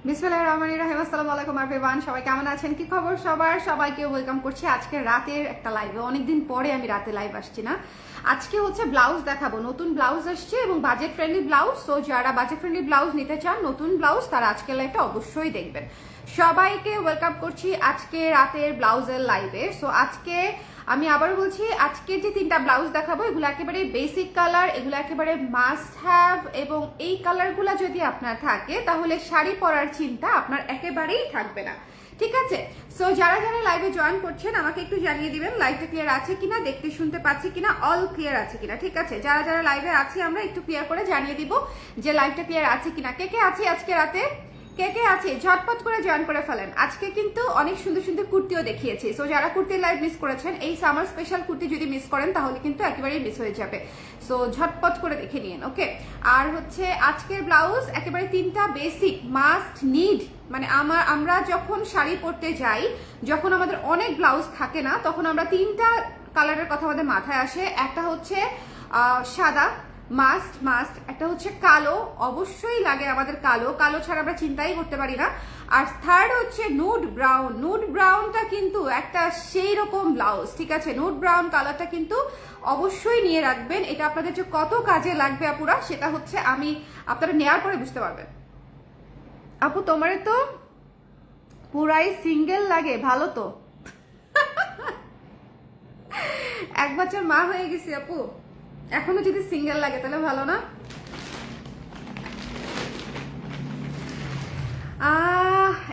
বিসমিল্লাহির রহমানির রহিম। আসসালামু আলাইকুম এভরিওয়ান, সবাই কেমন আছেন? কি খবর সবার? সবাইকে ওয়েলকাম করছি আজকে রাতের একটা লাইভে। অনেকদিন পরে আমি রাতে লাইভ আসছি না। আজকে হচ্ছে ব্লাউজ দেখাবো, নতুন ব্লাউজ আসছে এবং বাজেট ফ্রেন্ডলি ব্লাউজ। সো যারা বাজেট ফ্রেন্ডলি ব্লাউজ নিতে চান নতুন ব্লাউজ, তারা আজকের লাইভটা অবশ্যই দেখবেন। সবাইকে ওয়েলকাম করছি আজকে রাতের ব্লাউজের লাইভে। সো আজকে আমি আবার বলছি, আজকে যে তিনটা ব্লাউজ দেখাবো এগুলো একেবারে বেসিক কালার, এগুলো একেবারে মাস্ট হ্যাভ, এবং এই কালারগুলো যদি আপনার থাকে তাহলে শাড়ি পরার চিন্তা আপনার একেবারেই থাকবে না। ঠিক আছে? সো যারা যারা লাইভে জয়েন করছেন আমাকে একটু জানিয়ে দিবেন লাইভটা ক্লিয়ার আছে কিনা, দেখতে শুনতে পাচ্ছি কিনা, অল ক্লিয়ার আছে কিনা। ঠিক আছে, যারা যারা লাইভে আছি আমরা একটু ক্লিয়ার করে জানিয়ে দিব যে লাইভটা ক্লিয়ার আছে কিনা। কে কে আছে আজকে রাতে? কে কে আছে ঝটপট করে জয়েন করে ফেলেন। আজকে কিন্তু অনেক সুন্দর সুন্দর কুর্তিও দেখিয়েছি। সো যারা কুর্তির লাইভ মিস করেছেন, এই সামার স্পেশাল কুর্তি যদি মিস করেন তাহলে কিন্তু একেবারেই মিস হয়ে যাবে। সো ঝটপট করে দেখে নিন। ওকে, আর হচ্ছে আজকের ব্লাউজ একেবারে তিনটা বেসিক মাস্ট নিড। মানে আমরা যখন শাড়ি পরতে যাই, যখন আমাদের অনেক ব্লাউজ থাকে না, তখন আমরা তিনটা কালারের কথা আমাদের মাথায় আসে। একটা হচ্ছে সাদা, মাস্ট মাস্ট। একটা হচ্ছে কালো, অবশ্যই লাগে আমাদের কালো, কালো ছাড়া আমরা চিন্তাই করতে পারি না। আর থার্ড হচ্ছে নুড ব্রাউন। নুড ব্রাউনটা কিন্তু একটা সেই রকম ব্লাউজ। ঠিক আছে, নুড ব্রাউন কালারটা কিন্তু অবশ্যই নিয়ে রাখবেন। এটা আপনাদের যে কত কাজে লাগবে আপুরা, সেটা হচ্ছে আমি আপনারা নেওয়ার পরে বুঝতে পারবেন। আপু তোমারে তো পুরাই সিঙ্গেল লাগে, ভালো তো। এক বছর মা হয়ে গেছি আপু, এখনো যদি সিঙ্গেল লাগে তাহলে ভালো না?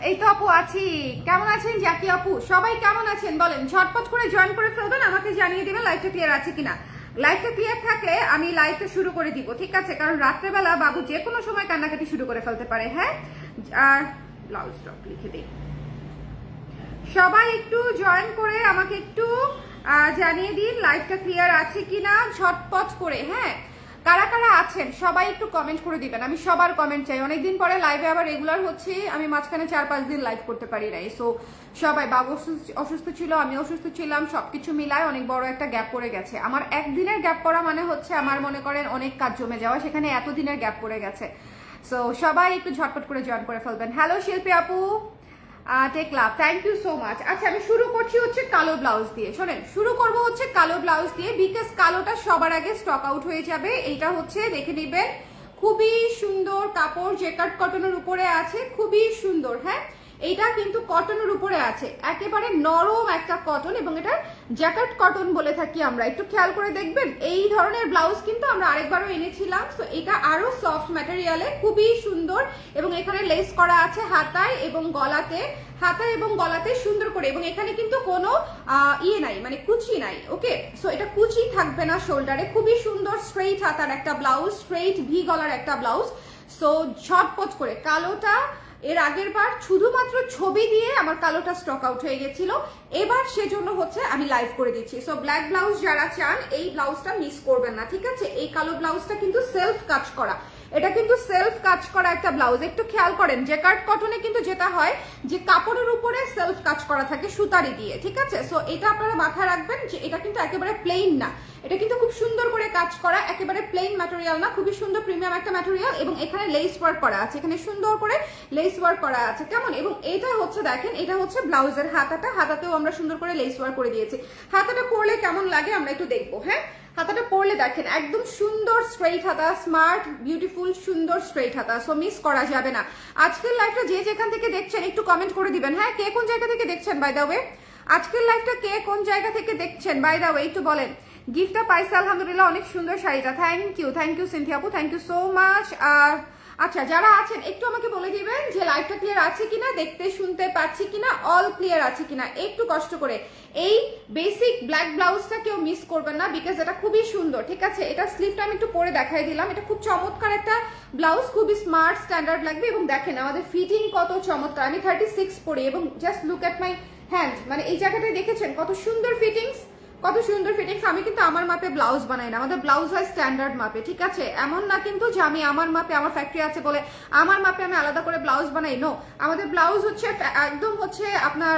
এই তো আপু আছি। কেমন আছেন জাকি আপু? সবাই কেমন আছেন বলেন, ঝটপট করে জয়েন করে ফেলবেন, আমাকে জানিয়ে দিবেন লাইভটা ক্লিয়ার আছে কিনা। লাইভটা ক্লিয়ার থাকলে আমি লাইভটা শুরু করে দিব। ঠিক আছে, কারণ রাত্রেবেলা বাবু যে কোনো সময় কান্নাকাটি শুরু করে ফেলতে পারে। হ্যাঁ, আর ব্লাউজ টপ লিখে দিই। সবাই একটু জয়েন করে আমাকে একটু জানিয়ে দিন লাইভটা ক্লিয়ার আছে কিনা, ঝটপট করে। হ্যাঁ, কারা কারা আছেন সবাই একটু কমেন্ট করে দিবেন, আমি সবার কমেন্ট চাই। অনেকদিন পরে লাইভে আবার রেগুলার হচ্ছে, আমি মাঝখানে 4-5 দিন লাইভ করতে পারি নাই। সো সবাই, বাবু অসুস্থ ছিল, আমি অসুস্থ ছিলাম, সবকিছু মিলায় অনেক বড় একটা গ্যাপ পড়ে গেছে। আমার একদিনের গ্যাপ পড়া মানে হচ্ছে আমার মনে করেন অনেক কাজ জমে যাওয়া, সেখানে এতদিনের গ্যাপ পড়ে গেছে। সো সবাই একটু ঝটপট করে জয়েন করে ফেলবেন। হ্যালো শিল্পী আপু, take love, thank you so much. আচ্ছা, আমি শুরু করছি হচ্ছে কালো ব্লাউজ দিয়ে। শোনেন, শুরু করব হচ্ছে কালো ব্লাউজ দিয়ে, বিকজ কালোটা সবার আগে স্টক আউট হয়ে যাবে। এইটা হচ্ছে দেখে নেবেন, খুবই সুন্দর কাপড়, জেকার্ড কটনের উপরে আছে, খুবই সুন্দর। হ্যাঁ, এইটা কিন্তু কটনের উপরে আছে, একেবারে নরম একটা কটন, এবং এটা জ্যাকেট কটন বলে থাকি আমরা। একটু খেয়াল করে দেখবেন, এই ধরনের ব্লাউজ কিন্তু আমরা আরেকবারও এনেছিলাম। তো এটা আরো সফট ম্যাটেরিয়ালে, খুবই সুন্দর, এবং এখানে লেস করা আছে হাতায় এবং গলাতে, হাতায় এবং গলাতে সুন্দর করে, এবং এখানে কিন্তু কোনো ইয়ে নাই, মানে কুচি নাই। ওকে, সো এটা কুচি থাকবে না শোল্ডারে, খুবই সুন্দর স্ট্রেইট হাতার একটা ব্লাউজ, স্ট্রেইট ভি গলার একটা ব্লাউজ। সো ঝটপট করে কালোটা, এর আগের বার শুধুমাত্র ছবি দিয়ে আমার কালোটা স্টক আউট হয়ে গেছিল, এবার সেজন্য হচ্ছে আমি লাইভ করে দিচ্ছি। সো ব্ল্যাক ব্লাউজ যারা চান এই ব্লাউজটা মিস করবেন না। ঠিক আছে, এই কালো ব্লাউজটা কিন্তু সেলফ কাজ করা, এটা কিন্তু সেলফ কাজ করা একটা ব্লাউজ। একটু খেয়াল করেন, জেকার্ড কটনে কিন্তু যেটা হয় যে কাপড়ের উপরে সেলফ কাজ করা থাকে সুতারি দিয়ে। ঠিক আছে, সো এটা আপনারা মাথায় রাখবেন যে এটা কিন্তু একেবারে প্লেন না, এটা কিন্তু খুব সুন্দর করে কাজ করা, একেবারে প্লেন ম্যাটেরিয়াল না, খুবই সুন্দর প্রিমিয়াম একটা ম্যাটেরিয়াল। এবং এখানে লেস ওয়ার্ক করা আছে, এখানে সুন্দর করে লেস ওয়ার্ক করা আছে। কেমন? এবং এটা হচ্ছে দেখেন, এটা হচ্ছে ব্লাউজের হাতাটা, হাতাতেও আমরা সুন্দর করে লেস ওয়ার্ক করে দিয়েছি। হাতাটা পরলে কেমন লাগে আমরা একটু দেখবো। হ্যাঁ, হাতাটা পরলে দেখেন একদম সুন্দর স্ট্রেইট হাতা, স্মার্ট বিউটিফুল সুন্দর স্ট্রেইট হাতা। সো মিস করা যাবে না। আজকের লাইভটা যে যেখান থেকে দেখছেন একটু কমেন্ট করে দিবেন। হ্যাঁ, কে কোন জায়গা থেকে দেখছেন বাই দ্য ওয়ে? আজকের লাইভটা কে কোন জায়গা থেকে দেখছেন বাই দ্য ওয়ে একটু বলেন। গিফটটা পাইছে আলহামদুলিল্লাহ, অনেক সুন্দর শাড়িটা, থ্যাংক ইউ সিনথিয়া আপু, থ্যাংক ইউ সো মাচ। আর আচ্ছা, যারা আছেন একটু আমাকে বলে দিবেন যে লাইভটা ক্লিয়ার আছে কিনা, দেখতে শুনতে পাচ্ছি কিনা, অল ক্লিয়ার আছে কিনা, একটু কষ্ট করে। এই বেসিক ব্ল্যাক ব্লাউজটা কেউ মিস করবেন না, বিকজ এটা খুবই সুন্দর। ঠিক আছে, এটা স্লিভটা আমি একটু পরে দেখাই দিলাম, এটা খুব চমৎকার একটা ব্লাউজ, খুবই স্মার্ট স্ট্যান্ডার্ড লাগবে। এবং দেখেন আমাদের ফিটিং কত চমৎকার, আমি 36 পরি, এবং just look at my hand, মানে এই জায়গাটায় দেখেছেন কত সুন্দর ফিটিংস, কত সুন্দর ফিটিংস। আমি কিন্তু আমার মাপে ব্লাউজ বানাই না, আমাদের ব্লাউজ হয় স্ট্যান্ডার্ড মাপে। ঠিক আছে, এমন না কিন্তু যে আমি আমার মাপে, আমার ফ্যাক্টরি আছে বলে আমার মাপে আমি আলাদা করে ব্লাউজ বানাই। নো, আমাদের ব্লাউজ হচ্ছে একদম হচ্ছে আপনার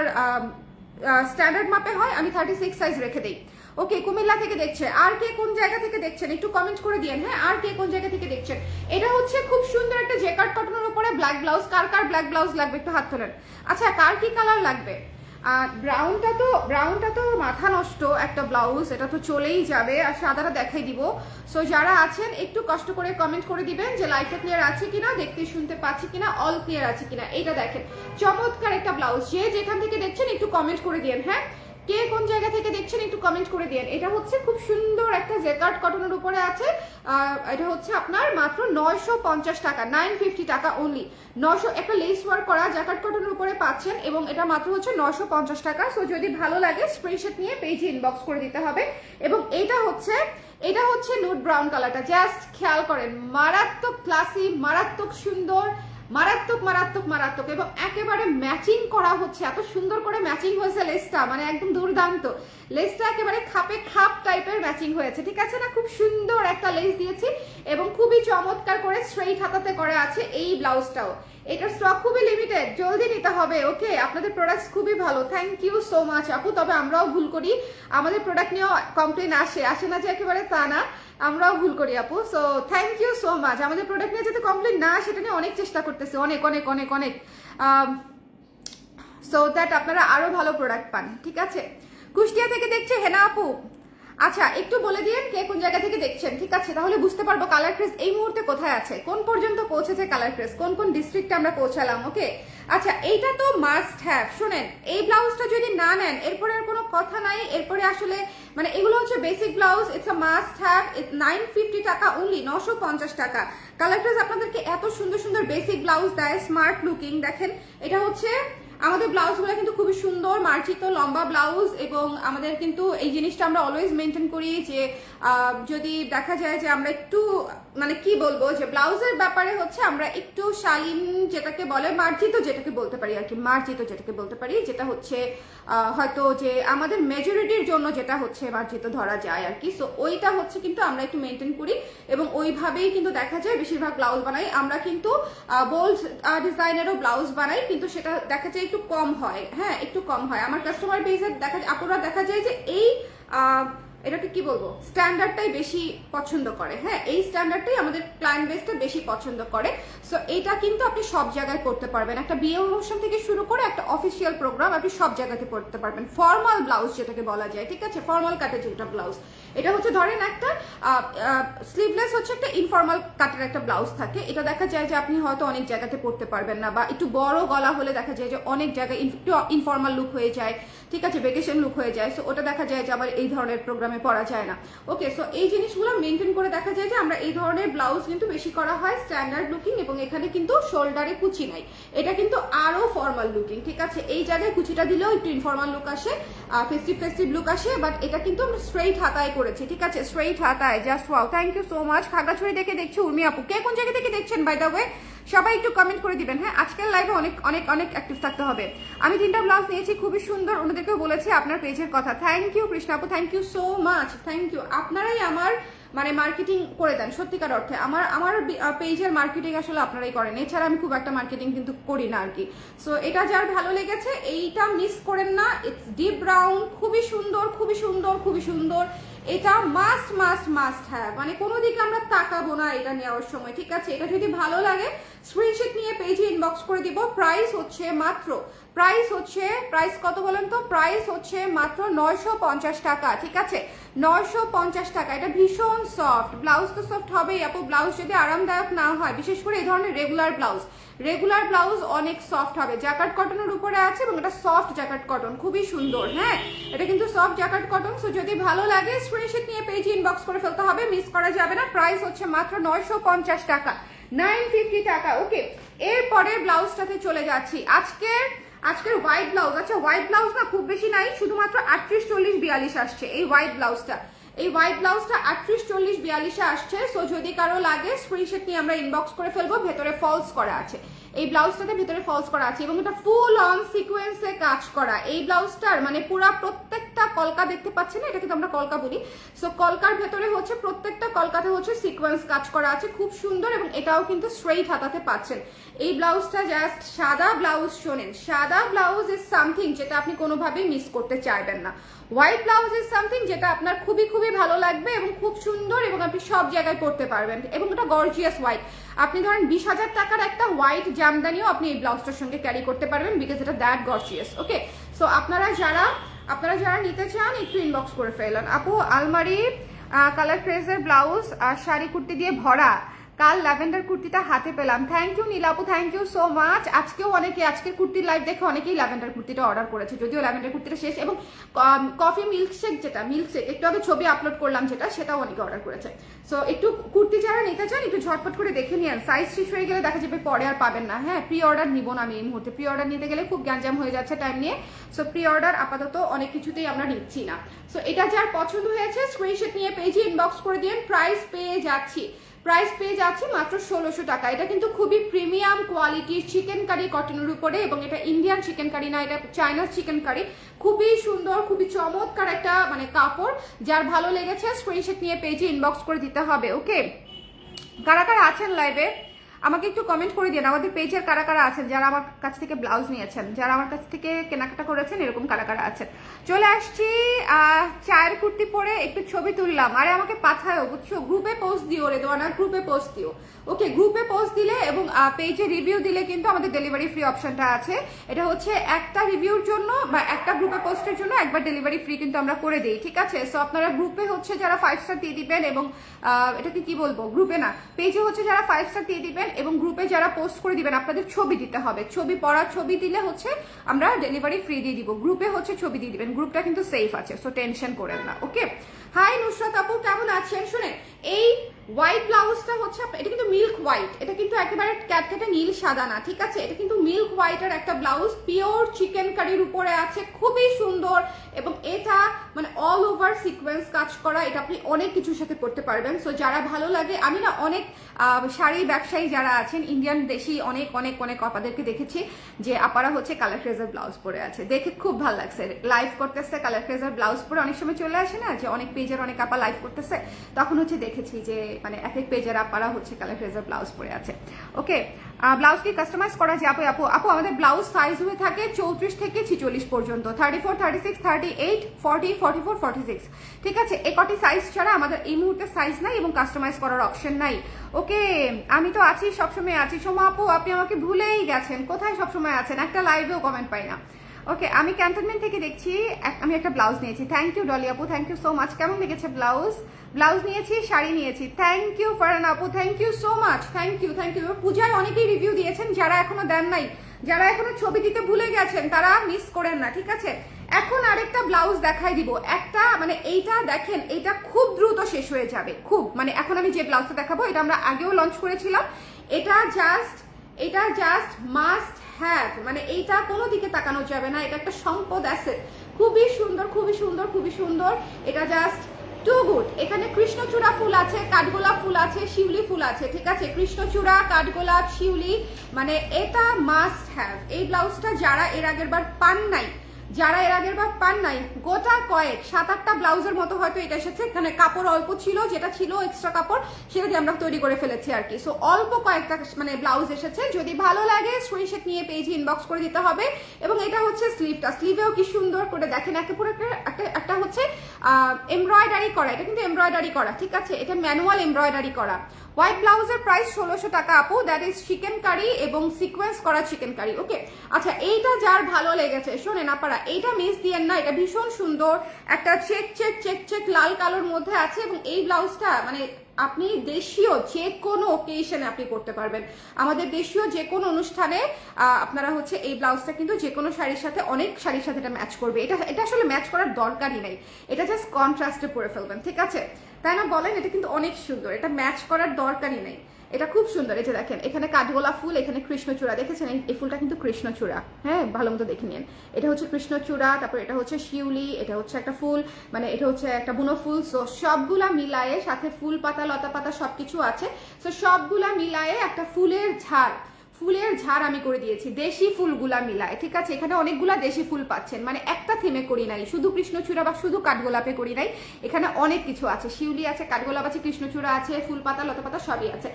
স্ট্যান্ডার্ড মাপে হয়, আমি 36 সাইজ রেখে দিই। ওকে, কুমিল্লা থেকে দেখছে। আর কে কোন জায়গা থেকে দেখছেন একটু কমেন্ট করে দিয়েন। হ্যাঁ, আর কে কোন জায়গা থেকে দেখছেন। এটা হচ্ছে খুব সুন্দর একটা জেকার্ড কটনের উপরে ব্ল্যাক ব্লাউজ। কার কার ব্ল্যাক ব্লাউজ লাগবে একটু হাত তোলেন। আচ্ছা, কার কি কালার লাগবে? ব্রাউনটা তো মাথা নষ্ট একটা ব্লাউজ, এটা তো চলেই যাবে। আর সাদাটা দেখাই দিব। সো যারা আছেন একটু কষ্ট করে কমেন্ট করে দিবেন যে লাইটটা ক্লিয়ার আছে কিনা, দেখতে শুনতে পাচ্ছি কিনা, অল ক্লিয়ার আছে কিনা। এইটা দেখেন, চমৎকার একটা ব্লাউজ। যে যেখান থেকে দেখছেন একটু কমেন্ট করে দিয়েন। হ্যাঁ, কে কোন জায়গা থেকে দেখছেন একটু কমেন্ট করে দিয়েন। এটা হচ্ছে খুব সুন্দর একটা জেকার্ড কটনের উপরে আছে। এটা হচ্ছে আপনার মাত্র 950 টাকা, 950 টাকা অনলি। 900 একটা লেস ওয়ার্ক করা জ্যাকার্ড কটনের উপরে পাচ্ছেন এবং এটা মাত্র হচ্ছে 950 টাকা। সো যদি ভালো লাগে স্ক্রিনশট নিয়ে পেজে ইনবক্স করে দিতে হবে। এবং এটা হচ্ছে নুড ব্রাউন কালারটা। জাস্ট খেয়াল করেন, মারাত্মক ক্লাসি, মারাত্মক সুন্দর, মারাত্মক মারাত্মক মারাত্মক। এবং একেবারে ম্যাচিং করা হচ্ছে, এত সুন্দর করে ম্যাচিং হয়েছে লেসটা, মানে একদম দুর্দান্ত। লেসটা একেবারে খাপে খাপ টাইপের ম্যাচিং হয়েছে, ঠিক আছে না? খুব সুন্দর একটা লেস দিয়েছি এবং খুবই চমৎকার করে স্ট্রেইট হাতাতে করা আছে এই ব্লাউজটাও। এটার স্টক খুবই লিমিটেড, জলদি নিতে হবে। ওকে, আপনাদের প্রোডাক্টস খুবই ভালো, থ্যাংক ইউ সো মাচ আপু। তবে আমরাও ভুল করি, আমাদের প্রোডাক্ট নিয়েও কমপ্লেন আসে না যে একেবারে তা না, আমরাও ভুল করি আপু। So thank you so much. আমাদের প্রোডাক্ট নিয়ে যাতে কমপ্লেন না, সেটা নিয়ে অনেক চেষ্টা করতেছি, অনেক অনেক অনেক অনেক, সো দ্যাট আপনারা আরো ভালো প্রোডাক্ট পান, ঠিক আছে? কুষ্টিয়া থেকে দেখছে হেনা আপু। আচ্ছা, একটু বলে দিন কে কোন জায়গা থেকে দেখছেন, ঠিক আছে? তাহলে বুঝতে পারবো কালার ক্রেজ এই মুহূর্তে কোথায় আছে, কোন পর্যন্ত পৌঁছেছে কালার ক্রেজ, কোন কোন ডিস্ট্রিক্টে আমরা পৌঁছালাম। ওকে, আচ্ছা, এইটা তো মাস্ট হ্যাভ। শোনেন, এই ব্লাউজটা যদি না নেন এরপরে আর কোনো কথা নাই। এরপরে আসলে মানে এগুলো হচ্ছে basic blouse, it's a must have. 950 টাকা অনলি, 950 টাকা। কালার ক্রেজ আপনাদেরকে এত সুন্দর সুন্দর বেসিক ব্লাউজ দেয়, স্মার্ট লুকিং। দেখেন, এটা হচ্ছে আমাদের ব্লাউজগুলো কিন্তু খুবই সুন্দর, মার্জিত লম্বা ব্লাউজ। এবং আমাদের কিন্তু এই জিনিসটা আমরা অলওয়েজ মেনটেন করি যে যদি দেখা যায় যে আমরা একটু মানে কি বলবো, যে ব্লাউজের ব্যাপারে হচ্ছে আমরা একটু শালীন যেটাকে বলে, মার্জিত যেটাকে বলতে পারি আর কি, মার্জিত যেটাকে বলতে পারি, যেটা হচ্ছে হয়তো যে আমাদের মেজরিটির জন্য যেটা হচ্ছে মার্জিত ধরা যায় আর কি। সো ওইটা হচ্ছে কিন্তু আমরা একটু মেনটেন করি এবং ওইভাবেই কিন্তু দেখা যায় বেশিরভাগ ব্লাউজ বানাই আমরা। কিন্তু বোল্ড ডিজাইনেরও ব্লাউজ বানাই, কিন্তু সেটা দেখা যায় একটু কম হয়। হ্যাঁ, একটু কম হয়। আমার কাস্টমার বেসে আপনারা দেখা যায় যে এই এটাকে কি বলবো, স্ট্যান্ডার্ডটাই বেশি পছন্দ করে। হ্যাঁ, এই স্ট্যান্ডার্ডটাই আমাদের ক্লায়েন্ট বেসটা বেশি পছন্দ করে। সো এটা কিন্তু আপনি সব জায়গায় করতে পারবেন, একটা বিয়ে অনুষ্ঠান থেকে শুরু করে একটা অফিসিয়াল প্রোগ্রাম আপনি সব জায়গাতে করতে পারবেন। ফর্মাল ব্লাউজ যেটাকে বলা যায়, ঠিক আছে? ফর্মাল কাটের যেটা ব্লাউজ, এটা হচ্ছে ধরেন একটা স্লিভলেস হচ্ছে একটা ইনফর্মাল কাটের একটা ব্লাউজ থাকে। এটা দেখা যায় যে আপনি হয়তো অনেক জায়গাতে পড়তে পারবেন না, বা একটু বড় গলা হলে দেখা যায় যে অনেক জায়গায় একটু ইনফর্মাল লুক হয়ে যায়, ঠিক আছে? ভেকেশন লুক হয়ে যায়। সো ওটা দেখা যায় যে আবার এই ধরনের প্রোগ্রামে পরা যায় না। ওকে, সো এই জিনিসগুলো মেনটেন করে দেখা যায় যে আমরা এই ধরনের ব্লাউজ কিন্তু বেশি করা হয়, স্ট্যান্ডার্ড লুকিং। এবং এখানে কিন্তু শোল্ডারে কুচি নাই, এটা কিন্তু আরো ফর্মাল লুকিং, ঠিক আছে? এই জায়গায় কুচিটা দিলেও একটু ইনফর্মাল লুক আসে, ফেস্টিভ লুক আসে। বাট এটা কিন্তু আমরা স্ট্রেইট হাতায় করেছি, ঠিক আছে? স্ট্রেইট হাতায়, just wow, thank you so much. Khagrachari থেকে দেখছি উর্মি আপু। কে কোন জায়গা থেকে দেখছেন বাই দ্য ওয়ে, সবাই একটু কমেন্ট করে দিবেন। হ্যাঁ, আজকের লাইভে অনেক অনেক অনেক অ্যাক্টিভ থাকতে হবে। আমি 3টা ব্লাউজ নিয়েছি, খুবই সুন্দর। ওনাদেরকেও বলেছি আপনার পেজের কথা। থ্যাংক ইউ কৃষ্ণা আপু, thank you so much, thank you. আপনারাই আমার মানে মার্কেটিং করে দেন, সত্যিকার অর্থে আমার পেজের মার্কেটিং আসলে আপনারাই করেন। এছাড়া আমি খুব একটা মার্কেটিং কিন্তু করি না আর কি। সো এটা যার ভালো লেগেছে এইটা মিস করেন না। ইটস ডিপ ব্রাউন, খুবই সুন্দর, খুবই সুন্দর, খুবই সুন্দর। এটা মাস্ট মাস্ট মাস্ট হ্যাভ, মানে কোনো দিকে আমরা তাকাবো না এটা নেওয়ার সময়, ঠিক আছে? এটা যদি ভালো লাগে স্ক্রিনশট নিয়ে পেজে ইনবক্স করে দিব। প্রাইস কত বলেন তো? প্রাইস হচ্ছে মাত্র 950 টাকা, ঠিক আছে? 950 টাকা। এটা ভীষণ সফট ব্লাউজ, তো সফট হবেই আপু। ব্লাউজ যদি আরামদায়ক না হয়, বিশেষ করে এই ধরনের রেগুলার ব্লাউজ অনেক সফট হবে। জ্যাকেট কটনের উপরে আছে এবং এটা সফট জ্যাকেট কটন, খুবই সুন্দর। হ্যাঁ, এটা কিন্তু সফট জ্যাকেট কটন। সো যদি ভালো লাগে স্ক্রিনশট নিয়ে পেজে ইনবক্স করে ফেলতে হবে, মিস করা যাবে না। প্রাইস হচ্ছে মাত্র 950 টাকা, 950 টাকা। ওকে, এরপরের ব্লাউজটাতে চলে যাচ্ছি। আজকের হোয়াইট ব্লাউজ। আচ্ছা, হোয়াইট ব্লাউজ না খুব বেশি নাই, শুধুমাত্র 38, 40, 42 আসছে এই হোয়াইট ব্লাউজটা। 38, 40, 42 আসছে। সো যদি কারো লাগে স্ক্রিনশট নিয়ে আমরা ইনবক্স করে ফেলবো। ভেতরে ফলস করা আছে এই ব্লাউজটাতে, ভেতরে ফলস করা আছে এবং এটা ফুল অন সিকোয়েন্সে কাজ করা। এই ব্লাউজটার মানে পুরা প্রত্যেক প্রত্যেকটা কলকা দেখতে পাচ্ছেন না, এটা কিন্তু আমরা কলকা বলি। সো কলকার ভেতরে হচ্ছে প্রত্যেকটা কলকাতে হচ্ছে সিকোয়েন্স কাজ করা আছে, খুব সুন্দর, এবং এটাও কিন্তু স্ট্রেইট হাতাতে পাচ্ছেন। এই ব্লাউজটা জাস্ট সাদা ব্লাউজ, শোনেন, সাদা ব্লাউজ ইজ সামথিং যেটা আপনি কোনোভাবেই মিস করতে চাইবেন না। হোয়াইট ব্লাউজ ইজ সামথিং যেটা আপনার খুবই খুবই ভালো লাগবে এবং খুব সুন্দর, এবং আপনি সব জায়গায় পরতে পারবেন, এবং এটা গর্জিয়াস হোয়াইট। আপনি ধরেন 20,000 টাকার একটা হোয়াইট জামদানিও আপনি এই ব্লাউজটার সঙ্গে ক্যারি করতে পারবেন, বিকজ এটা দ্যাট গর্জিয়াস। ওকে, সো আপনারা যারা নিতে চান একটু ইনবক্স করে ফেলেন। আপু আলমারি কালার ক্রেজের ব্লাউজ আর শাড়ি কুর্তি দিয়ে ভরা, কাল ল্যাভেন্ডার কুর্তিটা হাতে পেলাম। থ্যাংক ইউ নীলাপু, থ্যাংক ইউ সো মাচ। আজকের কুর্তির লাইভ দেখে অনেকেই ল্যাভেন্ডার কুর্তিটা অর্ডার করেছে, যদিও ল্যাভেন্ডার কুর্তিটা শেষ, এবং কফি মিল্কশেক একটু আগে ছবি আপলোড করলাম সেটাও অনেকে অর্ডার করেছে। সো একটু কুর্তি যারা নিতে চান একটু ঝটপট করে দেখে নিন, সাইজ শেষ হয়ে গেলে দেখা যাবে পরে আর পাবেন না। হ্যাঁ, প্রি অর্ডার নিব না আমি এই মুহূর্তে, প্রি অর্ডার নিতে গেলে খুব গ্যাঞ্জাম হয়ে যাচ্ছে টাইম নিয়ে। সো প্রি অর্ডার আপাতত অনেক কিছুতেই আমরা নিচ্ছি না। সো এটা যার পছন্দ হয়েছে স্ক্রিনশট নিয়ে পেজে ইনবক্স করে দিন। প্রাইস পেয়ে যাচ্ছি মাত্র 1600 টাকা। এটা কিন্তু খুবই প্রিমিয়াম কোয়ালিটির চিকেন কারি কটনের উপরে, এবং এটা ইন্ডিয়ান চিকেন কারি না, এটা চাইনার চিকেন কারি। খুবই সুন্দর, খুবই চমৎকার একটা মানে কাপড়। যার ভালো লেগেছে স্ক্রিনশট নিয়ে পেজে ইনবক্স করে দিতে হবে। ওকে, কারা কারা আছেন লাইভে আমাকে একটু কমেন্ট করে দিন। আমাদের পেজের কারা কারা আছেন, যারা আমার কাছ থেকে ব্লাউজ নিয়েছেন, যারা আমার কাছ থেকে কেনাকাটা করেছেন, এরকম কারা কারা আছেন। চলে আসছি চায়ের কুর্তি পরে একটু ছবি তুললাম। আরে আমাকে পাঠাও, বুঝছো, গ্রুপে পোস্ট দিও রে দোয়ানা, গ্রুপে পোস্ট দিও। ওকে, গ্রুপে পোস্ট দিলে এবং পেজে রিভিউ দিলে কিন্তু আমাদের ডেলিভারি ফ্রি অপশনটা আছে। এটা হচ্ছে একটা রিভিউর জন্য বা একটা গ্রুপে পোস্টের জন্য একবার ডেলিভারি ফ্রি কিন্তু আমরা করে দিই, ঠিক আছে। সো আপনারা গ্রুপে হচ্ছে যারা 5 স্টার দিয়ে দিবেন, এবং এটাকে কি বলবো, গ্রুপে না পেজে হচ্ছে যারা 5 স্টার দিয়ে দিবেন, এবং গ্রুপে যারা পোস্ট করে দিবেন আপনাদের ছবি দিতে হবে। ছবি দিলে হচ্ছে আমরা ডেলিভারি ফ্রি দিয়ে দিব। গ্রুপে হচ্ছে ছবি দিয়ে দিবেন, গ্রুপটা কিন্তু সেফ আছে, সো টেনশন করেন না। ওকে, হাই নুসরাত আপু, কেমন আছেন? শুনেন, এই হোয়াইট ব্লাউজটা হচ্ছে, এটা কিন্তু মিল্ক হোয়াইট, এটা কিন্তু একেবারে ক্যাটকেটে নীল সাদা না, ঠিক আছে। এটা কিন্তু মিল্ক হোয়াইটের একটা ব্লাউজ, পিওর চিকেন কারির উপরে আছে, খুবই সুন্দর, এবং এটা মানে অল ওভার সিকোয়েন্স কাজ করা। এটা আপনি অনেক কিছুর সাথে করতে পারবেন। সো যারা ভালো লাগে, আমি না অনেক শাড়ি ব্যবসায়ী যারা আছেন ইন্ডিয়ান দেশি অনেক অনেক অনেক আপাদেরকে দেখেছি যে আপারা হচ্ছে কালার ক্রেজার ব্লাউজ পরে আছে, দেখে খুব ভালো লাগছে। লাইভ করতেছে কালার ক্রেজার ব্লাউজ পরে, অনেক সময় চলে আসে না যে অনেক পেজের অনেক আপা লাইভ করতেছে, তখন হচ্ছে দেখেছি যে মানে এক এক পেজের আপারা হচ্ছে কালার ক্রেজার ব্লাউজ পরে আছে। ওকে, ব্লাউজ কি কাস্টমাইজ করা যায়? আপু আমাদের ব্লাউজ সাইজ হয়ে থাকে 34 থেকে 46 পর্যন্ত, 34, 36, 38, 40, 44, 46, ঠিক আছে। এই কটি সাইজ ছাড়া আমাদের এই মুহূর্তে সাইজ নাই এবং কাস্টমাইজ করার অপশন নাই। ওকে, আমি তো আছি, সবসময় আছি। সোমা আপু আপনি আমাকে ভুলেই গেছেন, কোথায় সবসময় আছেন? একটা লাইভেও কমেন্ট পাই না। ওকে, আমি ক্যান্টনমেন্ট থেকে দেখছি, আমি একটা ব্লাউজ নিয়েছি। থ্যাংক ইউ ডলি আপু, থ্যাংক ইউ সো মাচ। কেমন লেগেছে ব্লাউজ নিয়েছি, শাড়ি নিয়েছি। থ্যাংক ইউ ফারহানা আপু, thank you so much, thank you. পূজায় অনেকেই রিভিউ দিয়েছেন, যারা এখনো দেন নাই, যারা এখনো ছবি দিতে ভুলে গেছেন তারা মিস করেন না, ঠিক আছে। এখন আরেকটা ব্লাউজ দেখাই দিব, একটা মানে এইটা দেখেন, এইটা খুব দ্রুত শেষ হয়ে যাবে, খুব মানে এখন আমি যে ব্লাউজটা দেখাবো এটা আমরা আগেও লঞ্চ করেছিলাম। এটা জাস্ট মাস্ট হ্যাভ, মানে এইটা কোনো দিকে তাকানো যাবে না, এটা একটা সম্পদ অ্যাসেট। খুবই সুন্দর, খুবই সুন্দর, খুবই সুন্দর, এটা জাস্ট টু গুড। এখানে কৃষ্ণচূড়া ফুল আছে, কাঠগোলাপ ফুল আছে, শিউলি ফুল আছে, ঠিক আছে। কৃষ্ণচূড়া, কাঠগোলাপ, শিউলি, মানে এটা মাস্ট হ্যাভ। এই ব্লাউজটা যারা এর আগের বার পান নাই, গোটা কয়েক 7-8টা ব্লাউজের মতো হয়তো এটা এসেছে। এখানে কাপড় অল্প ছিল, যেটা ছিল এক্সট্রা কাপড় সেটা দিয়ে আমরা তৈরি করে ফেলেছি আর কি। সো অল্প কয়েকটা মানে ব্লাউজ এসেছে, যদি ভালো লাগে স্ক্রিনশট নিয়ে পেজে ইনবক্স করে দিতে হবে। এবং এটা হচ্ছে স্লিভটা, স্লিভেও কি সুন্দর করে দেখেন, একেবারে একটা হচ্ছে এমব্রয়ডারি করা, এটা কিন্তু এমব্রয়ডারি করা, ঠিক আছে, এটা ম্যানুয়াল এমব্রয়ডারি করা। হোয়াইট ব্লাউজের প্রাইস 1600 টাকা আপু, দ্যাট ইজ চিকেন কারি এবং সিকোয়েন্স করা চিকেন কারি। ওকে, আচ্ছা, এইটা যার ভালো লেগেছে শোনেন আপনারা, এইটা মিস দিয়েন না, এটা ভীষণ সুন্দর, একটা চেক লাল কালোর মধ্যে আছে, এবং এই ব্লাউজটা মানে আপনি দেশীয় যে কোনো ওকেশনে আপনি করতে পারবেন। আমাদের দেশীয় যে কোনো অনুষ্ঠানে আপনারা হচ্ছে এই ব্লাউজটা কিন্তু যে কোনো শাড়ির সাথে, অনেক শাড়ির সাথে এটা ম্যাচ করবে। এটা আসলে ম্যাচ করার দরকারই নেই, এটা জাস্ট কন্ট্রাস্টে পরে ফেলবেন, ঠিক আছে, তাই না বলেন? এটা কিন্তু অনেক সুন্দর, এটা ম্যাচ করার দরকারই নেই, এটা খুব সুন্দর। এই যে দেখেন, এখানে কাঠগোলাপ ফুল, এখানে কৃষ্ণচূড়া, দেখেছেন এই ফুলটা কিন্তু কৃষ্ণচূড়া, হ্যাঁ ভালো মতো দেখে নিন। এটা হচ্ছে কৃষ্ণচূড়া, তারপর এটা হচ্ছে শিউলি, এটা হচ্ছে একটা ফুল, মানে এটা হচ্ছে একটা বুনো ফুল। সো সবগুলা মিলায়ে, সাথে ফুল পাতা, লতা পাতা সবকিছু আছে, সো সবগুলা মিলায়ে একটা ফুলের ঝাড়, ফুলের ঝাড় আমি করে দিয়েছি দেশি ফুলগুলা মিলায়, ঠিক আছে। এখানে অনেকগুলা দেশি ফুল পাচ্ছেন, মানে একটা থিমে করি নাই, শুধু কৃষ্ণচূড়া বা শুধু কাঠগোলাপে করি নাই, এখানে অনেক কিছু আছে, শিউলি আছে, কাঠগোলাপ আছে, কৃষ্ণচূড়া আছে, ফুল পাতা লতা পাতা সবই আছে।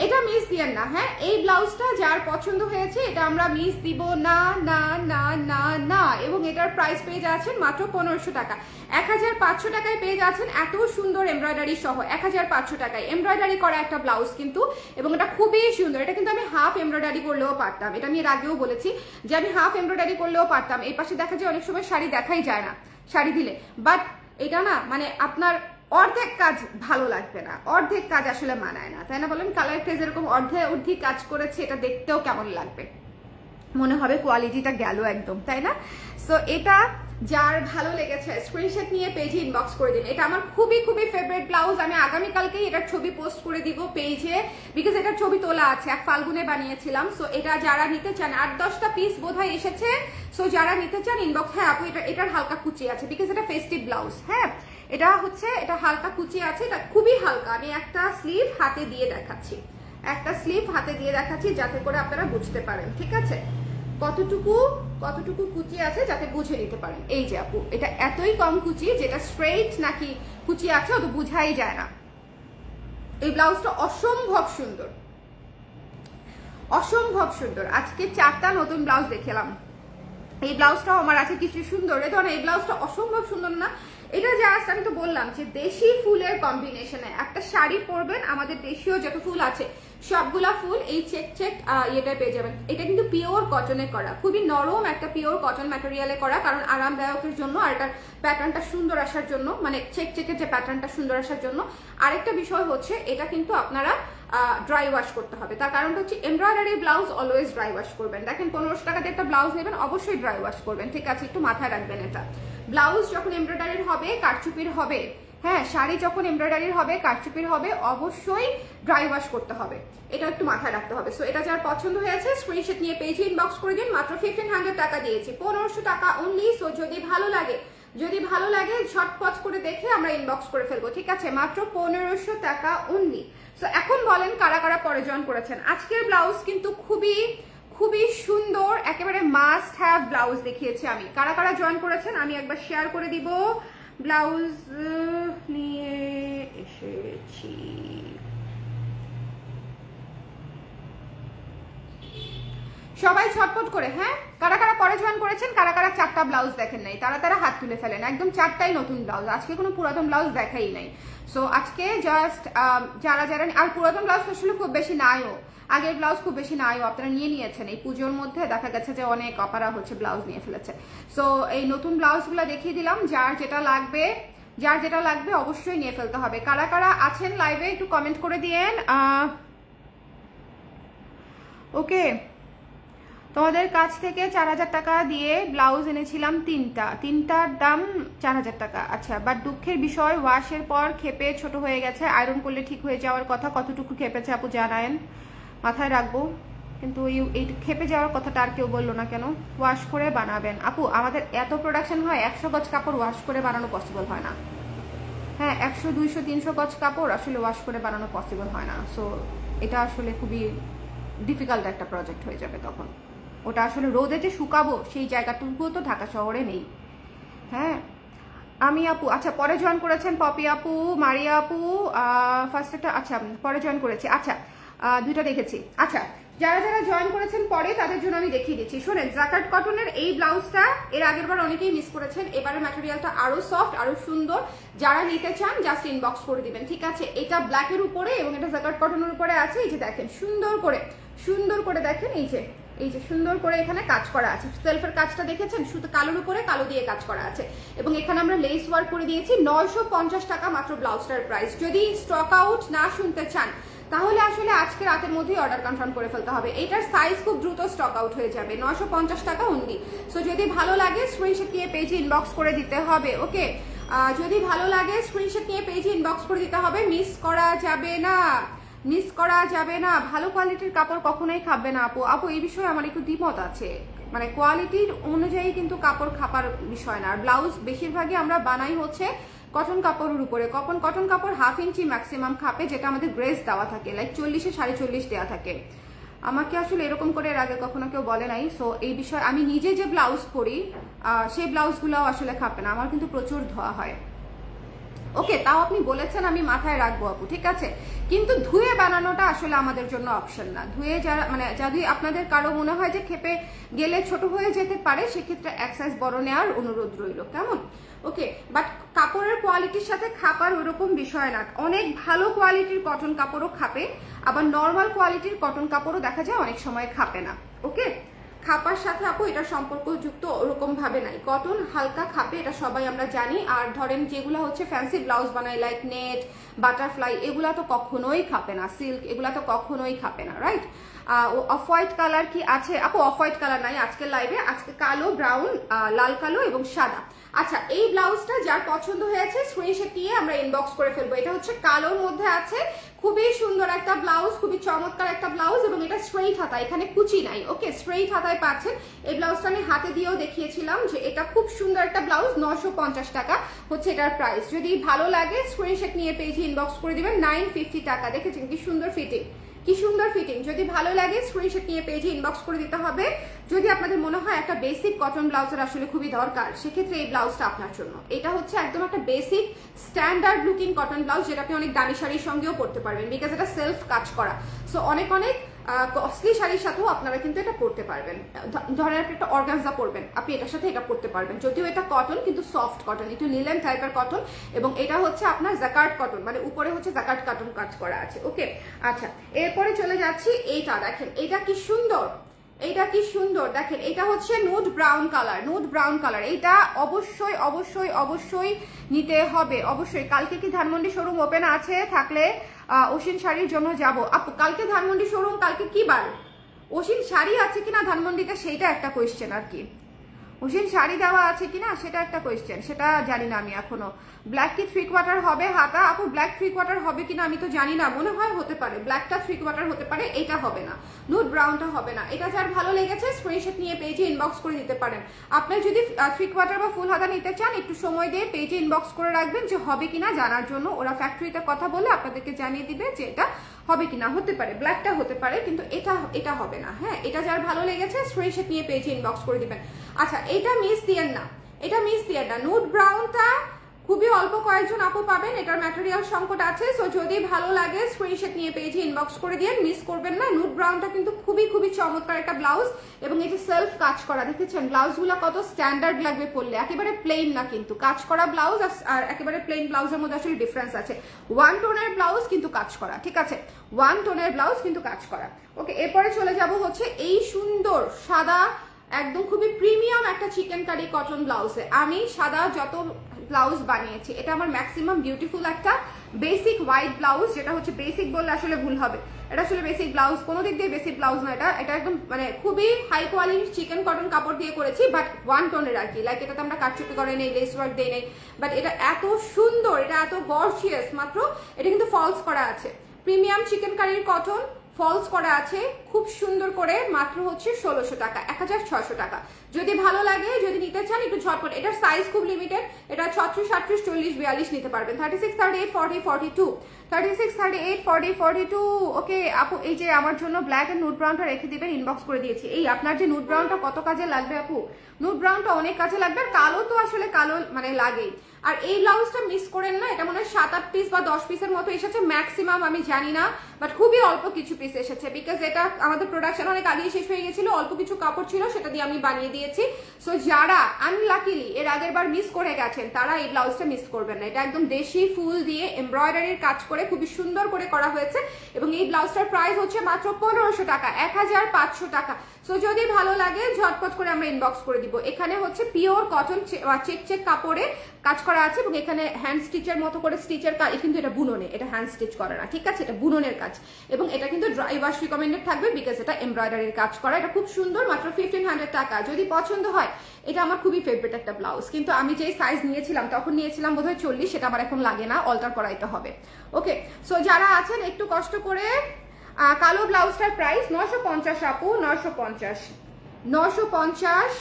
এটা মিস দিয়েন না, হ্যাঁ। এই ব্লাউজটা যার পছন্দ হয়েছে এটা আমরা মিস দিব না না না না না। এবং এটার প্রাইস পেয়ে যাচ্ছেন মাত্র 1500 টাকা, 1500 টাকায় পেয়ে যাচ্ছেন এত সুন্দর এমব্রয়ডারি সহ। 1500 টাকায় এমব্রয়ডারি করা একটা ব্লাউজ কিন্তু, এবং এটা খুবই সুন্দর। এটা কিন্তু আমি হাফ এমব্রয়ডারি করলেও পারতাম, এটা আমি এর আগেও বলেছি যে আমি হাফ এমব্রয়ডারি করলেও পারতাম। এই পাশে দেখা যায় অনেক সময় শাড়ি দেখাই যায় না শাড়ি দিলে, বাট এটা না মানে আপনার অর্ধেক কাজ ভালো লাগবে না, অর্ধেক কাজ আসলে মানায় না, তাই না বলেন? কালারটা যেরকম অর্ধেক কাজ করেছে, এটা দেখতেও কেমন লাগবে, মনে হবে কোয়ালিটিটা গেল একদম, তাই না? সো এটা যার ভালো লেগেছে স্ক্রিনশট নিয়ে পেজে ইনবক্স করে দিন। এটা আমার খুবই খুবই ফেভারিট ব্লাউজ। আমি আগামীকালকেই এটার ছবি পোস্ট করে দিব পেজে, বিকজ এটার ছবি তোলা আছে, এক ফাল্গুনে বানিয়েছিলাম। সো এটা যারা নিতে চান, 8-10টা পিস বোধহয় এসেছে। সো যারা নিতে চান ইনবক্স, হ্যাঁ আপু এটার হালকা কুচি আছে, বিকজ এটা ফেস্টিভ ব্লাউজ, হ্যাঁ এটা হচ্ছে, এটা হালকা কুচি আছে, এটা খুবই হালকা। আমি একটা স্লিভ হাতে দিয়ে দেখাচ্ছি, একটা স্লিভ হাতে দিয়ে দেখাচ্ছি যাতে করে আপনারা বুঝতে পারেন, ঠিক আছে, কতটুকু কুচি আছে, যাতে বুঝে নিতে পারেন। এই যে আপু এটা এতই কম কুচি, যেটা স্ট্রেইট নাকি কুচি আছে অত বুঝাই যায় না। এই ব্লাউজটা অসম্ভব সুন্দর, অসম্ভব সুন্দর। আজকে 4টা নতুন ব্লাউজ দেখলাম, এই ব্লাউজটাও আমার আছে কিছু সুন্দর। এই ধরনের এই ব্লাউজটা অসম্ভব সুন্দর না? এটা জাস্ট আমি তো বললাম যে দেশি ফুলের কম্বিনেশনে একটা শাড়ি পরবেন, আমাদের দেশীয় যত ফুল আছে সবগুলা ফুল এই চেক ইয়েটা পেয়ে যাবেন। এটা কিন্তু পিওর কটনে করা, খুবই নরম একটা পিওর কটন ম্যাটেরিয়ালে করা, কারণ আরামদায়কের জন্য আর এটার প্যাটার্নটা সুন্দর আসার জন্য, মানে চেকের যে প্যাটার্নটা সুন্দর আসার জন্য। আরেকটা বিষয় হচ্ছে এটা কিন্তু আপনারা ড্রাই ওয়াশ করতে হবে, তার কারণটা হচ্ছে embroidery blouse always dry wash করবেন। দেখেন 1500 টাকাতে একটা ব্লাউজ নেবেন, অবশ্যই ড্রাই ওয়াশ করবেন, ঠিক আছে, একটু মাথায় রাখবেন এটা। ব্লাউজ যখন এমব্রয়ডারির হবে, কারচুপির হবে, হ্যাঁ শাড়ি যখন এমব্রয়ডারির হবে, কারচুপির হবে, অবশ্যই ড্রাই ওয়াশ করতে হবে, এটা একটু মাথায় রাখতে হবে। সো এটা যার পছন্দ হয়েছে স্ক্রিনশট নিয়ে পেজে ইনবক্স করে দিন। মাত্র 1500 টাকা দিয়েছি, 1500 টাকা অনলি। সো যদি ভালো লাগে ঝটপট করে দেখে আমরা ইনবক্স করে ফেলবো, ঠিক আছে, মাত্র 1500 টাকা অনলি। সো এখন বলেন কারা কারা পরে জয়েন করেছেন। আজকের ব্লাউজ কিন্তু খুবই সুন্দর, একেবারে মাস্ট হ্যাভ ব্লাউজ দেখিয়েছি আমি। কারা কারা জয়েন করেছেন আমি একবার শেয়ার করে দিব। ব্লাউজ নিয়ে এসেছি, সবাই ছটপট করে, হ্যাঁ কারা কারা পরে জয়েন করেছেন, কারা কারা 4টা ব্লাউজ দেখেন নাই, তারা হাত তুলে ফেলেন। একদম 4টাই নতুন ব্লাউজ, আজকে কোনো পুরাতন ব্লাউজ দেখাই নাই। সো আজকে জাস্ট যারা আর পুরাতন ব্লাউজ আসলে খুব বেশি নাইও, আগের ব্লাউজ খুব বেশি নাইও, আপনারা নিয়েছেন। এই পুজোর মধ্যে দেখা গেছে যে অনেক অপারা হচ্ছে ব্লাউজ নিয়ে ফেলেছে। সো এই নতুন ব্লাউজগুলো দেখিয়ে দিলাম, যার যেটা লাগবে অবশ্যই নিয়ে ফেলতে হবে। কারা কারা আছেন লাইভে একটু কমেন্ট করে দিয়েন। ওকে, তোমাদের কাছ থেকে 4000 টাকা দিয়ে ব্লাউজ এনেছিলাম তিনটার দাম 4000 টাকা। আচ্ছা, বাট দুঃখের বিষয় ওয়াশের পর খেপে ছোট হয়ে গেছে, আয়রন করলে ঠিক হয়ে যাওয়ার কথা। কতটুকু খেপেছে আপু জানায়েন, মাথায় রাখবো। কিন্তু এই খেপে যাওয়ার কথাটা আর কেউ বললো না কেন? ওয়াশ করে বানাবেন আপু, আমাদের এত প্রোডাকশন হয়, 100 গজ কাপড় ওয়াশ করে বানানো পসিবল হয় না। হ্যাঁ 100, 200, 300 গজ কাপড় আসলে ওয়াশ করে বানানো পসিবল হয় না। সো এটা আসলে খুবই ডিফিকাল্ট একটা প্রজেক্ট হয়ে যাবে তখন। ওটা আসলে রোদে যে শুকাবো সেই জায়গাটুকুও তো ঢাকা শহরে নেই। হ্যাঁ আমি আপু, আচ্ছা পরে জয়েন করেছেন পপি আপু, মারিয়া আপু, ফার্স্ট একটা, আচ্ছা পরে জয়েন করেছি, আচ্ছা 2টা দেখেছি। আচ্ছা যারা জয়েন করেছেন পরে তাদের জন্য আমি দেখিয়ে দিচ্ছি। শোনেন, জাকার্ড কটনের এই ব্লাউজটা এর আগের বার অনেকেই মিস করেছেন, এবারের ম্যাটেরিয়ালটা আরো সফট আরো সুন্দর। যারা নিতে চান জাস্ট ইনবক্স করে দিবেন, ঠিক আছে। এটা ব্ল্যাকের উপরে এবং এটা জাকার্ড কটনের উপরে আছে। এই যে দেখেন সুন্দর করে দেখেন, এই যে সুন্দর করে এখানে কাজ করা আছে, সেলফের কাজটা দেখেছেন, শুধু কালোর উপরে কালো দিয়ে কাজ করা আছে। এবং এখানে আমরা লেস ওয়ার্ক করে দিয়েছি। 950 টাকা মাত্র ব্লাউজটার প্রাইস। যদি স্টক আউট না শুনতে চান তাহলে আসলে আজকে রাতের মধ্যেই অর্ডার কনফার্ম করে ফেলতে হবে। এটার সাইজ খুব দ্রুত স্টক আউট হয়ে যাবে। 950 টাকা অনলি। সো যদি ভালো লাগে স্ক্রিনশট নিয়ে পেজে ইনবক্স করে দিতে হবে। ওকে, যদি ভালো লাগে স্ক্রিনশট নিয়ে পেজে ইনবক্স করে দিতে হবে, মিস করা যাবে না। ভালো কোয়ালিটির কাপড় কখনোই খাবে না আপু এই বিষয়ে আমার একটু দ্বিমত আছে। মানে কোয়ালিটির অনুযায়ী কিন্তু কাপড় খাপার বিষয় না। আর ব্লাউজ বেশিরভাগই আমরা বানাই হচ্ছে কটন কাপড়ের উপরে। কটন কাপড় 1/2 ইঞ্চি ম্যাক্সিমাম খাপে, যেটা আমাদের গ্রেস দেওয়া থাকে, লাইক 40-এ 40.5 দেওয়া থাকে। আমাকে আসলে এরকম করে এর আগে কখনো কেউ বলে নাই। সো এই বিষয়ে আমি নিজে যে ব্লাউজ পরি সেই ব্লাউজগুলোও আসলে খাপে না, আমার কিন্তু প্রচুর ধোয়া হয়। ওকে, তাও আপনি বলেছেন, আমি মাথায় রাখবো আপু, ঠিক আছে। কিন্তু ধুয়ে বানানোটা আসলে আমাদের জন্য অপশন না। ধুয়ে যারা মানে যদি আপনাদের কারো মনে হয় যে খেপে গেলে ছোট হয়ে যেতে পারে, সেক্ষেত্রে এক সাইজ বড় নেওয়ার অনুরোধ রইল, কেমন? ওকে, বাট কাপড়ের কোয়ালিটির সাথে খাপার ওরকম বিষয় না। অনেক ভালো কোয়ালিটির কটন কাপড়ও খাপে, আবার নর্মাল কোয়ালিটির কটন কাপড়ও দেখা যায় অনেক সময় খাপে না। ওকে, খাপার সাথে আপু এটা সম্পর্কযুক্ত ওরকম ভাবে নাই। কটন হালকা খাপে, এটা সবাই আমরা জানি। আর ধরেন যেগুলো হচ্ছে ফ্যান্সি ব্লাউজ বানায় লাইক নেট, বাটারফ্লাই, এগুলা তো কখনোই খাপে না। সিল্ক এগুলা তো কখনোই খাপে না, রাইট? অফ হোয়াইট কালার কি আছে আপু? অফ হোয়াইট কালার নাই আজকে লাইভে, আজকে কালো, ব্রাউন, লাল কালো এবং সাদা। আচ্ছা, এই ব্লাউজটা যার পছন্দ হয়েছে স্ক্রিনশট নিয়ে আমরা ইনবক্স করে ফেলবো। এটা হচ্ছে কালোর মধ্যে আছে, খুবই সুন্দর একটা ব্লাউজ, খুবই চমৎকার একটা ব্লাউজ, এবং এটা স্ট্রেইট হাতা, এখানে কুচি নাই। ওকে, স্ট্রেইট হাতায় পাচ্ছেন। এই ব্লাউজটা আমি হাতে দিয়েও দেখিয়েছিলাম যে এটা খুব সুন্দর একটা ব্লাউজ। 950 টাকা হচ্ছে এটার প্রাইস। যদি ভালো লাগে স্ক্রিনশট নিয়ে পেজে ইনবক্স করে দিবেন। 950 টাকা। দেখেছেন কি সুন্দর ফিটিং, কি সুন্দর ফিটিং। যদি ভালো লাগে স্ক্রিনশট নিয়ে পেজে ইনবক্স করে দিতে হবে। যদি আপনাদের মনে হয় একটা বেসিক কটন ব্লাউজের আসলে খুবই দরকার, সেক্ষেত্রে এই ব্লাউজটা আপনার জন্য। এটা হচ্ছে একদম একটা basic standard looking cotton blouse, যেটা আপনি অনেক দামি শাড়ির সঙ্গেও পরতে পারবেন, বিকজ এটা সেলফ কাজ করা। সো অনেক অনেক কস্টলি শাড়ির সাথেও আপনারা কিন্তু এটা পরতে পারবেন। ধরেন আপনি একটা অর্গানজা পরবেন, আপনি এটার সাথে এটা পরতে পারবেন। যদিও এটা কটন, কিন্তু সফট কটন, একটু লিলেন টাইপের কটন, এবং এটা হচ্ছে আপনার জাকার্ড কটন, মানে উপরে হচ্ছে জাকার্ড কটন কাজ করা আছে। ওকে, আচ্ছা, এরপরে চলে যাচ্ছি। এইটা দেখেন, এটা কি সুন্দর, এইটা কি সুন্দর দেখেন। এটা হচ্ছে nude brown colour, nude brown colour. এইটা অবশ্যই অবশ্যই অবশ্যই নিতে হবে, অবশ্যই। কালকে কি ধানমন্ডি শোরুম ওপেন আছে? থাকলে অসীন শাড়ির জন্য যাব আপু। কালকে ধানমন্ডি শোরুম, কালকে কি বার? অসীন শাড়ি আছে কিনা ধানমন্ডিতে, সেইটা একটা কোয়েশ্চেন আর কি। অসীন শাড়ি দেওয়া আছে কিনা সেটা একটা কোয়েশ্চেন, সেটা জানি না আমি এখনো। ব্ল্যাক কি 3/4 হবে হাতা? আপু ব্ল্যাক 3/4 হবে কিনা আমি তো জানি না, মনে হয় হতে পারে। ব্ল্যাকটা 3/4 হতে পারে, এটা হবে না। নুড ব্রাউনটা হবে না। এটা যার ভালো লেগেছে স্ক্রিনশট নিয়ে পেজে ইনবক্স করে দিতে পারেন। আপনি যদি 3/4 বা ফুল হাতা নিতে চান, একটু সময় দিয়ে পেজে ইনবক্স করে রাখবেন যে হবে কিনা জানার জন্য। ওরা ফ্যাক্টরিতে কথা বলে আপনাদেরকে জানিয়ে দিবে যে এটা হবে কিনা। হতে পারে ব্ল্যাকটা হতে পারে, কিন্তু এটা হবে না। হ্যাঁ, এটা যার ভালো লেগেছে স্ক্রিনশট নিয়ে পেজে ইনবক্স করে দিবেন। আচ্ছা, এটা মিস দিয়েন না, এটা মিস দিয়েন না। নুড ব্রাউনটা খুবই অল্প কয়েকজন আপু পাবেন, এটার ম্যাটেরিয়াল সংকট আছে। সো যদি ভালো লাগে স্ক্রিনশট নিয়ে পেজে ইনবক্স করে দিন, মিস করবেন না। নুড ব্রাউনটা কিন্তু খুবই খুবই চমৎকার একটা ব্লাউজ, এবং এই যে সেলফ কাজ করা, দেখেছেন ব্লাউজগুলো কত স্ট্যান্ডার্ড লাগবে পরলে। একেবারে প্লেন না কিন্তু, কাজ করা ব্লাউজ আর একেবারে প্লেন ব্লাউজের মধ্যে আসলে ডিফারেন্স আছে। 1 টোনের ব্লাউজ কিন্তু কাজ করা, ঠিক আছে, 1 টোনের ব্লাউজ কিন্তু কাজ করা। ওকে, এরপরে চলে যাব হচ্ছে এই সুন্দর সাদা, একদম খুবই প্রিমিয়াম একটা চিকেন কারি কটন ব্লাউজে। আমি সাদা যত ব্লাউজ বানিয়েছি, এটা আমার ম্যাক্সিমাম বিউটিফুল একটা বেসিক হোয়াইট ব্লাউজ, যেটা হচ্ছে বেসিক বললে আসলে ভুল হবে। এটা আসলে বেসিক ব্লাউজ, কোনো দিক দিয়ে বেসিক ব্লাউজ না। এটা একদম মানে খুবই হাই কোয়ালিটির চিকেন কটন কাপড় দিয়ে করেছি, বাট 1 টোনের আর কি। লাইক এটাতে আমরা কাটচুপি করে নেই, লেস ওয়ার্ক দিয়ে নেই, বাট এটা এত সুন্দর, এটা এত গর্জিয়াস। মাত্র এটা কিন্তু ফলস করা আছে, প্রিমিয়াম চিকেন কারির কটন ফলস করা আছে, খুব সুন্দর করে। মাত্র হচ্ছে 1600 টাকা, 1600 টাকা। যদি ভালো লাগে, যদি নিতে চান একটু ঝটপট। এটার সাইজ খুব লিমিটেড, এটা 36, 38, 40, 42 নিতে পারবেন। 36, 38, 40, 42, 36, 38, 40, 42। ওকে আপু, এই যে আমার জন্য ব্ল্যাক এন্ড নুড ব্রাউনটা রেখে দিবেন, ইনবক্স করে দিয়েছি। এই আপনার যে নুড ব্রাউনটা কত কাজে লাগবে আপু? নুড ব্রাউনটা অনেক কাজে লাগবে, আর কালো তো আসলে কালো মানে লাগেই। আর এই ব্লাউজটা মিস করেন না, এটা মনে হয় 7-8 পিস বা 10 পিসের মতো এসেছে ম্যাক্সিমাম, আমি জানি না, বাট খুবই অল্প কিছু পিস এসেছে, বিকজ এটা আমাদের প্রোডাকশন অনেক আগেই শেষ হয়ে গেছিল। অল্প কিছু কাপড় ছিল, সেটা দিয়ে আমি বানিয়ে দিয়েছি। সো যারা আনলাকিলি এর আগের বার মিস করে গেছেন, তারা এই ব্লাউজটা মিস করবেন না। এটা একদম দেশি ফুল দিয়ে এমব্রয়ডারির কাজ করে খুবই সুন্দর করে করা হয়েছে, এবং এই ব্লাউজটার প্রাইস হচ্ছে মাত্র 1500 টাকা, 1500 টাকা। সো যদি ভালো লাগে ঝটপট করে আমরা ইনবক্স করে দিব। এখানে হচ্ছে পিওর কটন চেক কাপড়ে কাজ করা আছে, এবং এখানে হ্যান্ড স্টিচের মতো করে স্টিচের কাজ, কিন্তু এটা বুননে, এটা হ্যান্ড স্টিচ করে না, ঠিক আছে, এটা বুননের কাজ। এবং এটা কিন্তু ড্রাই ওয়াশ রিকমেন্ডেড থাকবে, বিকজ এটা এমব্রয়ডারির কাজ করা। এটা খুব সুন্দর, মাত্র 1500 টাকা। যদি পছন্দ হয়, এটা আমার খুবই ফেভারিট একটা ব্লাউজ, কিন্তু আমি যেই সাইজ নিয়েছিলাম তখন নিয়েছিলাম বোধহয় 40, সেটা আমার এখন লাগে না, অল্টার করাইতে হবে। ওকে, সো যারা আছেন একটু কষ্ট করে। কালো ব্লাউজটার প্রাইস 950 আপু, 950, 950,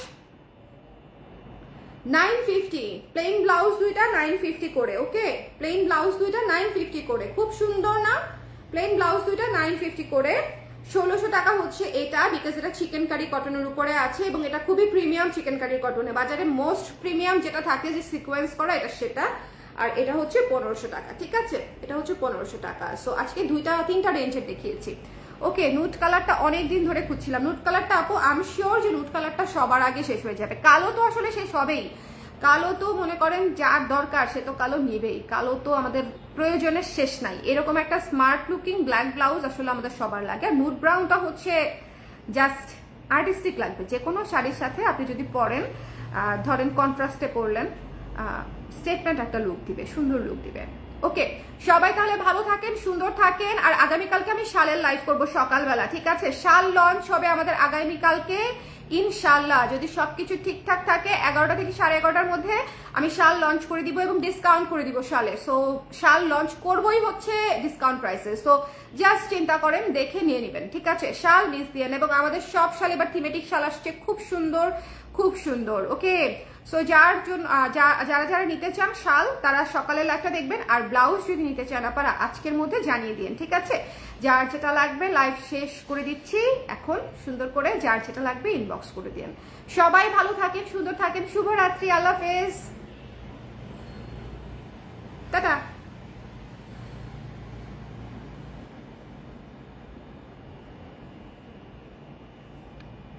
950। প্লেন ব্লাউজ দুইটা 950 করে। ওকে, প্লেন ব্লাউজ দুইটা 950 করে, খুব সুন্দর না? প্লেন ব্লাউজ দুইটা 950 করে। 1600 টাকা হচ্ছে এটা, বিকজ এটা চিকেন কারি কটনের উপরে আছে এবং এটা খুবই প্রিমিয়াম চিকেন কারি কটনে, বাজারে মোস্ট প্রিমিয়াম যেটা থাকে যে সিকোয়েন্স করা এটা সেটা। আর এটা হচ্ছে 1500 টাকা, ঠিক আছে, এটা হচ্ছে 1500 টাকা। সো আজকে তিনটা রেঞ্জের দেখিয়েছি। ওকে, নুট কালারটা অনেক দিন ধরে খুঁজছিলাম। নুট কালারটা আপু আই এম শিওর যে নুট কালারটা সবার আগে শেষ হয়ে যাবে। কালো তো আসলে শেষ হবেই, কালো তো মনে করেন যার দরকার সে তো কালো নেবেই, কালো তো আমাদের প্রয়োজনের শেষ নাই। এরকম একটা স্মার্ট লুকিং ব্ল্যাক ব্লাউজ আসলে আমাদের সবার লাগে। আর নুট ব্রাউনটা হচ্ছে জাস্ট আর্টিস্টিক লাগবে, যে কোনো শাড়ির সাথে আপনি যদি পরেন, ধরেন কন্ট্রাস্টে পরলেন, স্টেটমেন্ট একটা লুক দিবে, সুন্দর লুক দিবে। ওকে, সবাই তাহলে ভালো থাকেন, সুন্দর থাকেন। আর আগামীকালকে আমি শালের লাইভ করব সকালবেলা, ঠিক আছে? শাল লঞ্চ হবে আমাদের আগামীকালকে ইনশাল্লাহ, যদি সবকিছু ঠিকঠাক থাকে। 11টা থেকে 11:30টার মধ্যে আমি শাল লঞ্চ করে দিব এবং ডিসকাউন্ট করে দিব শালে। সো শাল লঞ্চ করবই হচ্ছে ডিসকাউন্ট প্রাইসে। সো জাস্ট চিন্তা করেন, দেখে নিয়ে নেবেন, ঠিক আছে? শাল মিস দিয়ে এবং আমাদের সব শাল এবার থিমেটিক শাল আসছে, খুব সুন্দর, খুব সুন্দর। ওকে, সো যার জন্য যারা যারা নিতে চান শাল তারা সকালে লাইভটা দেখবেন। আর ব্লাউজ যদি নিতে চান আপনারা আজকের মধ্যে জানিয়ে দিন, ঠিক আছে? যার যেটা লাগবে লাইভ শেষ করে দিচ্ছি এখন, সুন্দর করে যার যেটা লাগবে ইনবক্স করে দিন। সবাই ভালো থাকেন, সুন্দর থাকেন, শুভরাত্রি, আল্লাহ হাফেজ, টাটা।